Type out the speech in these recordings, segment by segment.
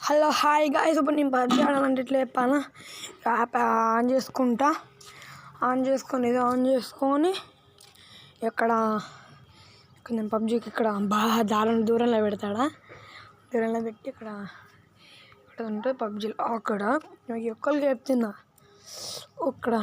Hello hi guys. ఇప్పుడు నేను PUBG ఆడాలంటే ఇట్లా చెప్పాను. యాప్ ఆన్ చేసుకొని ఇక్కడ నేను పబ్జీకి ఇక్కడ బాగా దూరంలో పెడతాడా. దూరంలో పెట్టి ఇక్కడ ఉంటుంది పబ్జీలో. అక్కడ నాకు ఒక్కరికి చెప్తున్నా, ఇక్కడ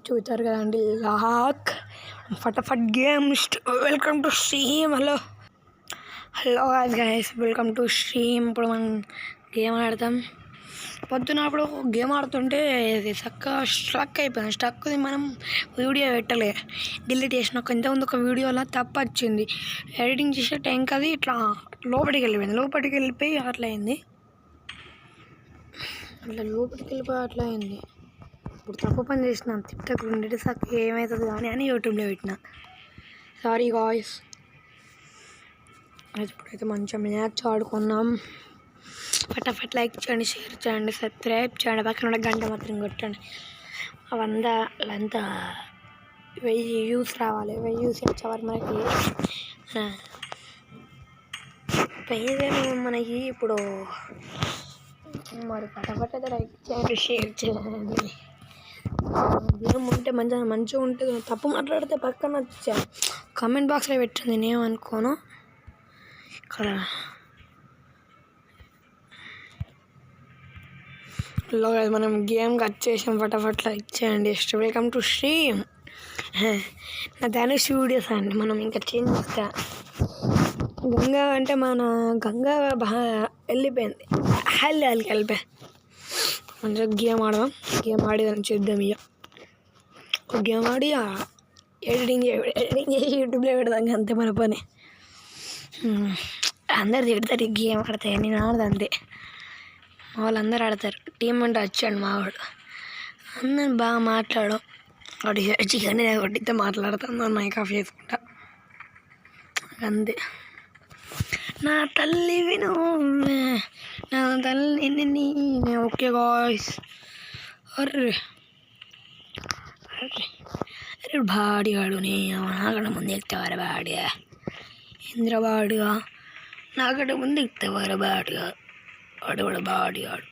చూస్తారు కదండి lock Fatafat game. Welcome to stream. Hello guys, welcome to stream. ఇప్పుడు మనం గేమ్ ఆడతాం. పొద్దున్నప్పుడు గేమ్ ఆడుతుంటే చక్కగా స్ట్రక్ అయిపోయింది. స్ట్రక్ది మనం వీడియో పెట్టలే, డిలీట్ చేసిన. ఇంతకుముందు ఒక వీడియోలో తప్పు వచ్చింది. ఎడిటింగ్ చేసే టైంకి అది ఇట్లా లోపలికి వెళ్ళిపోయి అట్లా అయింది. అట్లా అయింది. ఇప్పుడు తప్పు పని చేసిన. తిట్టకుండే చక్క ఏమవుతుంది కానీ అని యూట్యూబ్లో పెట్టిన. Sorry guys. ఇప్పుడైతే మంచిగా మ్యాచ్ ఆడుకున్నాం. ఫటాఫట్ లైక్ చేయండి, షేర్ చేయండి, సబ్స్క్రైబ్ చేయండి, పక్కన ఉన్న గంట మాత్రం కొట్టండి. అవంతా 1000 వ్యూస్ రావాలి. 1000 వ్యూస్ వచ్చేవారు మనకి ఇప్పుడు మరి ఫటాఫట్ అయితే లైక్ చేయండి, షేర్ చేయండి. గేమ్ ఉంటే మంచిగా ఉంటుంది. తప్పు మాట్లాడితే పక్కన కామెంట్ బాక్స్లో పెట్టండి, నేనేమనుకోను. ఇక్కడ మనం గేమ్ కట్ చేసాం. ఫటాఫట్ లైక్ చేయండి. Welcome to stream. నా ధనుష్ వీడియోస్ అండి. మనం ఇంకా చేంజ్ చేస్తా. గంగా అంటే మన గంగా వెళ్ళిపోయింది. వెళ్ళిపోయి మంచిగా గేమ్ ఆడదాం. గేమ్ ఆడి చూద్దాం. ఇక ఒక గేమ్ ఆడి ఎడిటింగ్ చేసి యూట్యూబ్లో పెడదాం. అంతే మన పని. అందరు తిడతారు ఈ గేమ్ ఆడితే. నేను ఆడదు అంతే. మా వాళ్ళందరూ ఆడతారు. టీం అంటే వచ్చాడు మావాడు. అందరు బాగా మాట్లాడు. వాడు చికెన్ కొట్టితే మాట్లాడుతాను. మైక్ ఆఫ్ చేసుకుంటా అంతే. నా తల్లి విను, నా తల్లి. Okay guys. అర్రే బాడిగాడు నాకన్నా ముందు ఎక్కుతావారా బాడిగా. ఇంద్రబాడుగా నాకంటే ముందు ఎక్కుతావారా బాడిగా. వాడు బాడిగాడు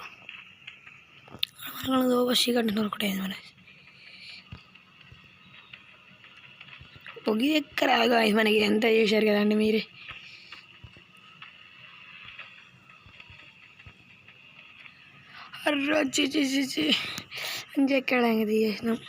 చీకటి ఒకటే మన పొగి ఎక్కరాగా. మనకి ఎంత చేశారు కదండి మీరే. అర్రొచ్చి ఇంకెక్కడానికి తీసేసినాం.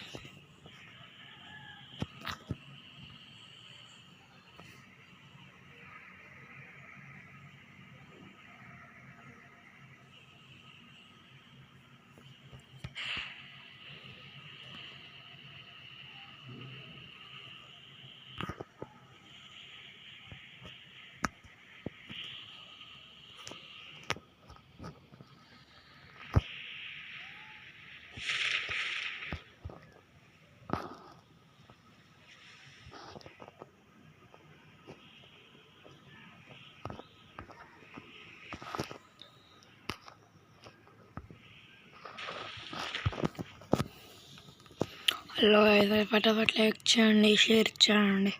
హలో అయితే ఫటాఫట్ లైక్ చేయండి, షేర్ చేయండి.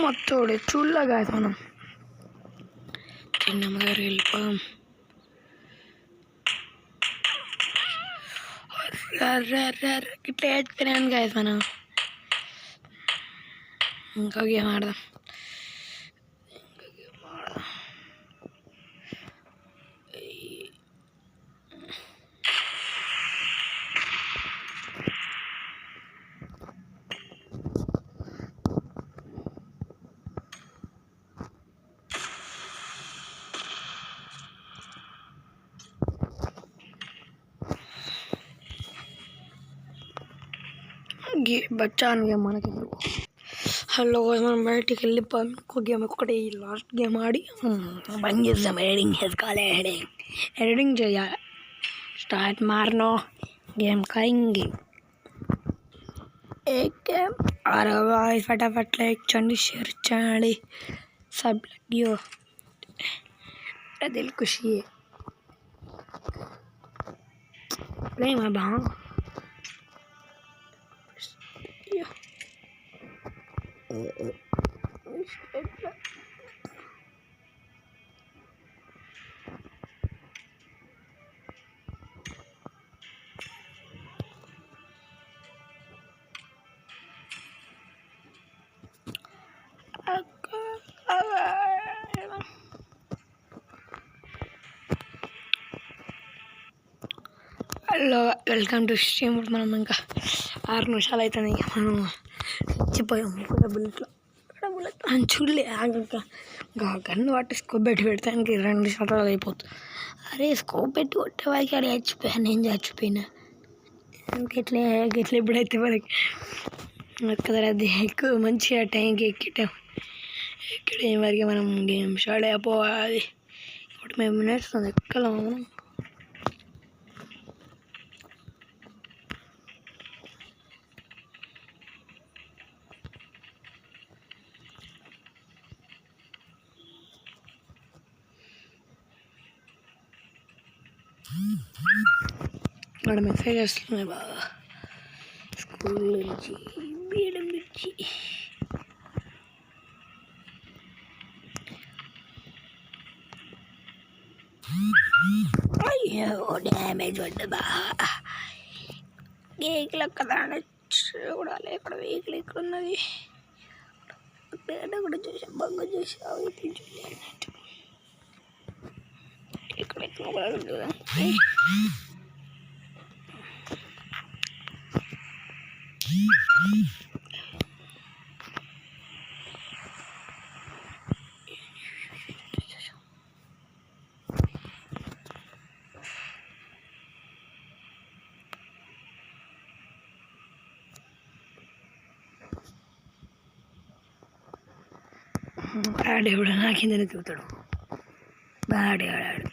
మొత్తోడే చూడలాగా మనం చిన్నమ్మగారు వెళ్ళిపోయాం. ఇట్లా వేసుకున్నాను కాదు మనం. ఇంకా గేమ్ ఆడదాం. బచ్చాన్ గేమ్ మనకి హలో మనం బయటికి వెళ్ళిపోయాం. ఇంకో గేమ్ ఒకటి లాస్ట్ గేమ్ ఆడి బంద్ చేద్దాం. ఎడిటింగ్ చేసుకోవాలి. ఎడిటింగ్ చేయాలి. స్టార్ట్ మారనో गेम खाएंगे एक गेम और भाई फटाफट लाइक चंडी शेयर चैनल सब लगियो दिल खुशी है प्रेम है बा హలో వెల్కమ్ టు స్ట్రీమ్. మనం ఇంకా 6 నిమిషాలు అవుతుంది. మనం చచ్చిపోయాము. బుల్లెట్లో చూడలే గన్ను పట్టి స్కోప్ పెట్టి పెడతానికి 2 నిమిషాలు అయిపోతుంది. అరే స్కోప్ పెట్టి కొట్టే వారికి అక్కడ చచ్చిపోయాను. నేను చచ్చిపోయినా ఎట్లా ఎప్పుడైతే మనకి కదా అది ఎక్కువ మంచిగా టైంకి ఎక్కడే వరకు మనం గేమ్ స్టార్ట్ అయిపోవాలి. ఇప్పుడు మేము మినిట్స్ ఎక్కలేము. ఇక్కడ మెసేజ్ వస్తున్నాయి బాగా స్కూల్ నుంచి బీఎడం నుంచి. అయ్యో డ్యామేజ్ పడ్డా బాగా వెహికల్ కదా చూడాలి. ఇక్కడ వెహికల్ ఇక్కడ ఉన్నది. కూడా చూసా బాగా చూసా ఇక్కడ చూదా ఆడేవాడు నా కిందనే తిరుగుతాడు. బాగా ఆడాడు.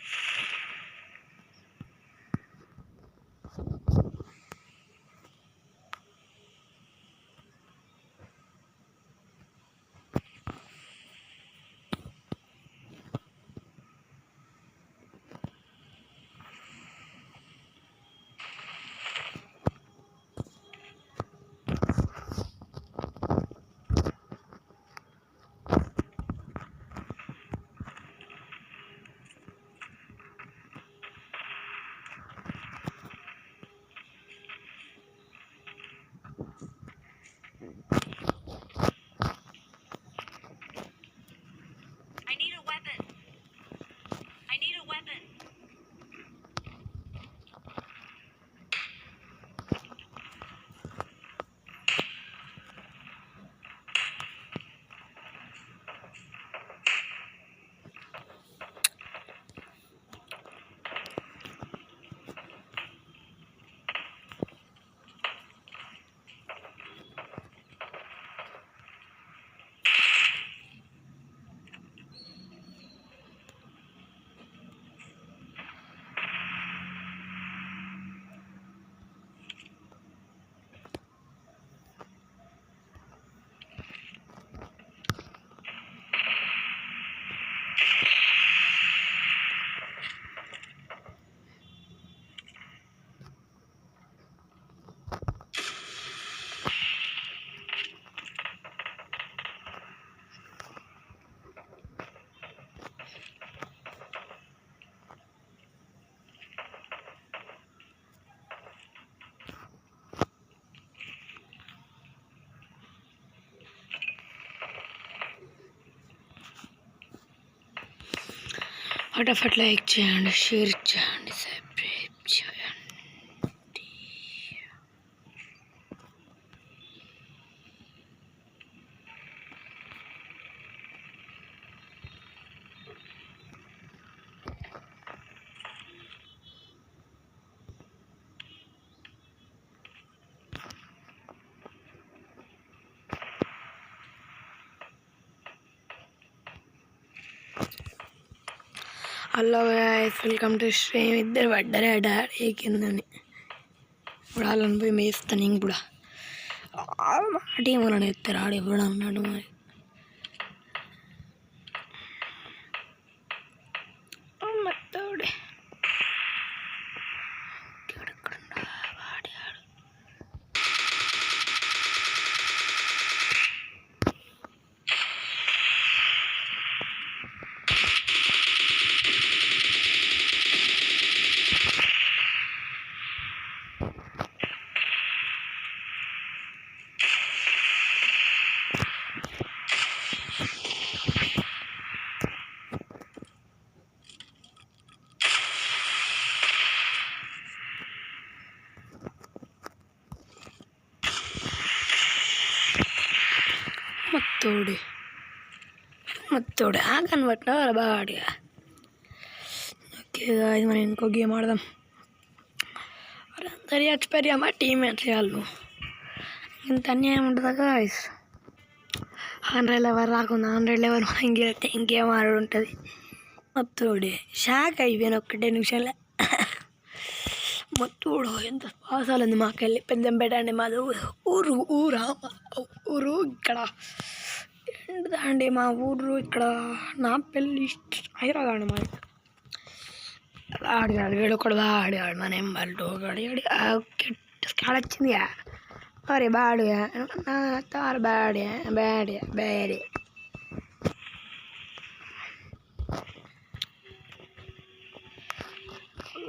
फटाफट लाइक చేయండి, షేర్ చేయండి, సబ్స్క్రైబ్ చేయండి. Hello guys, welcome to stream. ఇద్దరు పడ్డారే డాడీ కిందని. ఇప్పుడు వాళ్ళని పోయి మేస్తాను ఇంక కూడా. టీం వాళ్ళని ఎత్తారు, ఆడు ఎప్పుడు అన్నాడు మరి. మత్తోడే మత్తోడే మత్తోడే ఆగని పట్టినా బాగా. ఓకే గాయ్స్, మనం ఇంకో గేమ్ ఆడదాం. అరే అందరు చచ్చిపోయారు మా టీమేట్స్ వాళ్ళు. ఇంత అన్యాయం ఉంటుందా గాయ్స్? 100 లెవెల్ రాకుండా 100 లెవెల్ ఇంకేం ఆడు ఉంటుంది. మత్తోడే షాక్ అయిపోయాను ఒక్కటే నిమిషంలో. మత్తోడు ఎంత పాసాలు ఉంది మాకెళ్ళి. పెద్దంపేట అండి మాది ఊరు ఇక్కడ ఏంటిదండి మా ఊరు ఇక్కడ. నా పెళ్ళి హైదరాబాద్ మా ఆడిగాడు వీడొకడు ఆడిగాడు మన ఎంబల్టు స్కాడ్ వచ్చింది. అరే బాడుగా తారు బ్యాడే బ్యాడే బ్యాడే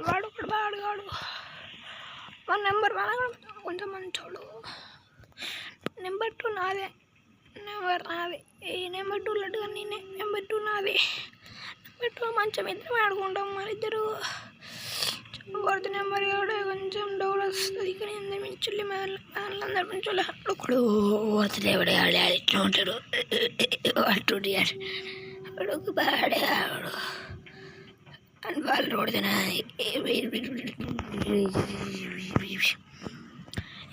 వాడు ఒకడు బాడుగాడు. మన నెంబర్ 1 కొంచెం మంచోడు. నెంబర్ 2 నాదే. ఈ నెంబర్ 2 లడ్డుగా నేనే. నెంబర్ 2 నాదే. నెంబర్ 2 మంచం ఇద్దరం ఆడుకుంటాం. మరిద్దరు చెప్పబడుతు నెంబర్ కూడా కొంచెం డౌట్ వస్తుంది. ఇక్కడ మించుల్లి అందరు మించుల్లి ఒకడు వదిలేవాడు ఆడే ఇట్లా ఉంటాడు. వాడు వాడు బాడే ఆడు అని వాళ్ళు రోడ్డునా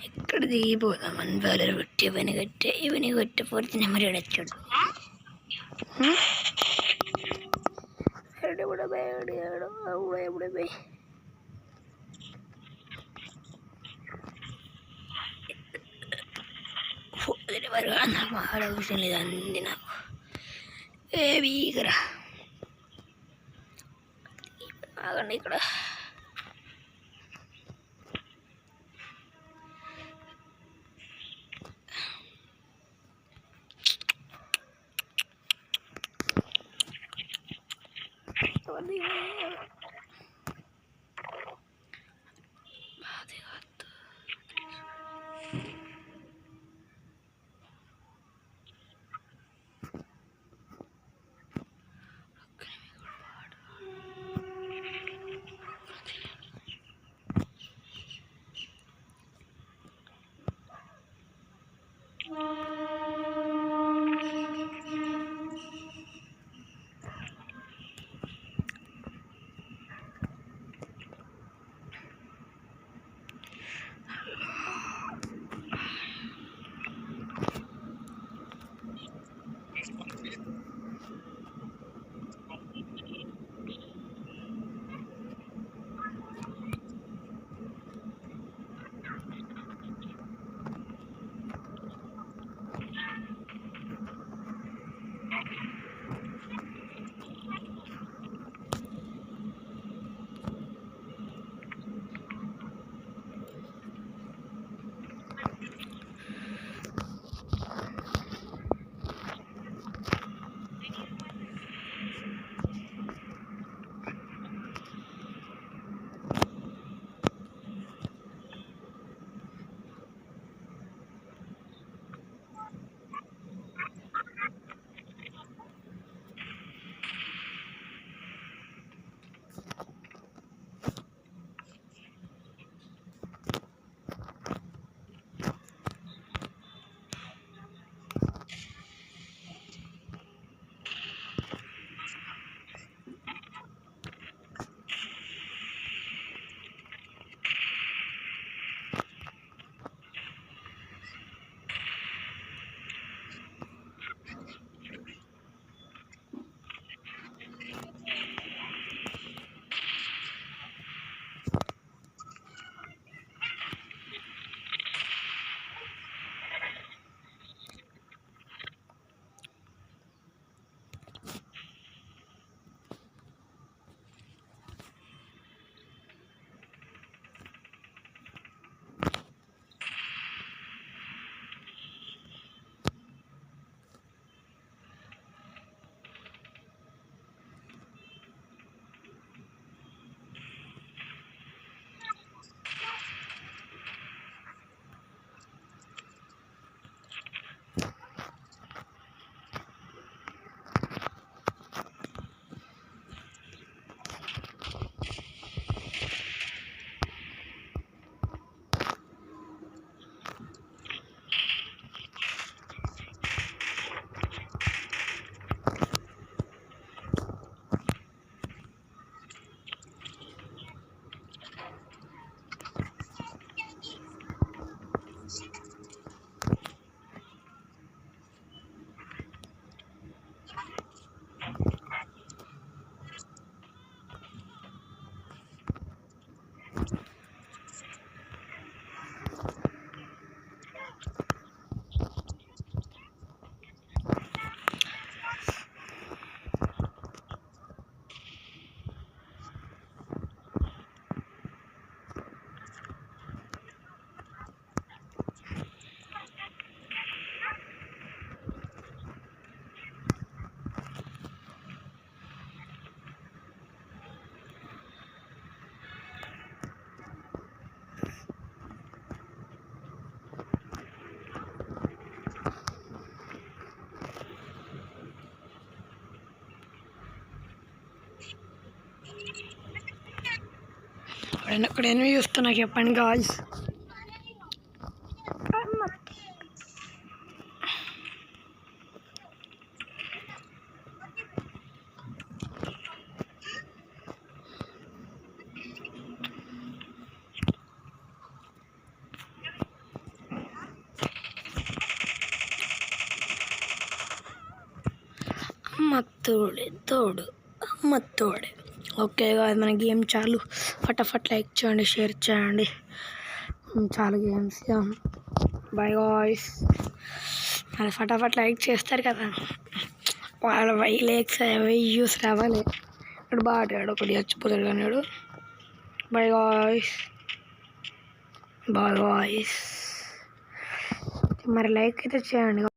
ఎక్కడ దిగిపోదాం అని వాళ్ళు కొట్టి ఇవన్నీ కొట్టిపోతే నెంబర్ వచ్చాడు. కూడా బయడు ఎప్పుడు పోయి మాడ విషయం లేదు అంది నాకు. ఏ వీగరా ఆగండి ఇక్కడ. ఇక్కడ ఎనిమిది చూస్తున్నా చెప్పండి గాయ్స్. తోడు అమ్మ తోడే. ఓకే గాయ్స్, మన గేమ్ చాలు. ఫటాఫట్ లైక్ చేయండి, షేర్ చేయండి. చాలు గేమ్స్. Bye guys. అది ఫటాఫట్ లైక్ చేస్తారు కదా, వాళ్ళ 5 లైక్స్ 5 వ్యూస్ రావాలి. ఇప్పుడు బాగాడు ఒకటి చచ్చిపోతాడు కానీ. Bye guys. Bye guys. మరి లైక్ అయితే చేయండి.